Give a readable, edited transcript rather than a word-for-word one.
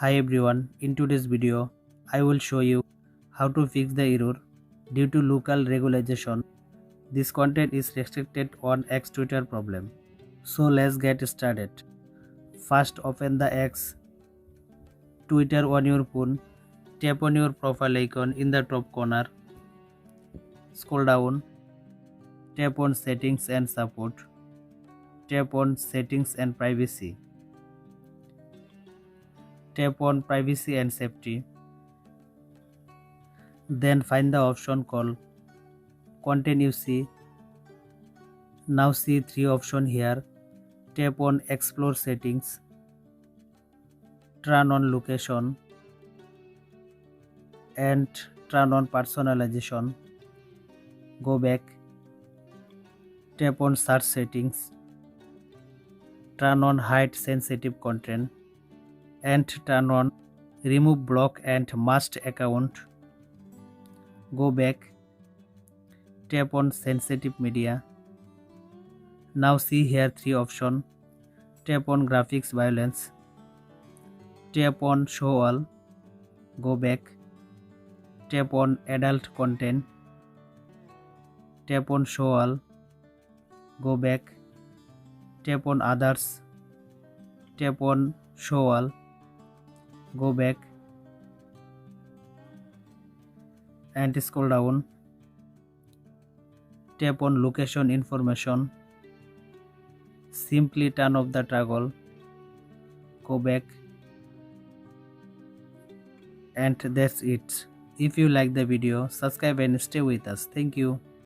Hi everyone, in today's video, I will show you how to fix the error due to local regulation. This content is restricted on X Twitter problem. So let's get started. First open the X Twitter on your phone. Tap on your profile icon in the top corner. Scroll down. Tap on settings and support. Tap on settings and privacy. Tap on privacy and safety. Then find the option called content you see. Now see three options here. Tap on explore settings. Turn on location and turn on personalization. Go back. Tap on search settings. Turn on hide sensitive content and turn on remove block and must account. Go back. Tap on sensitive media. Now see here three options. Tap on graphics violence. Tap on show all. Go back. Tap on adult content. Tap on show all. Go back. Tap on others. Tap on show all. Go back and scroll down. Tap on location information. Simply turn off the toggle. Go back and that's it. If you like the video, subscribe and stay with us. Thank you.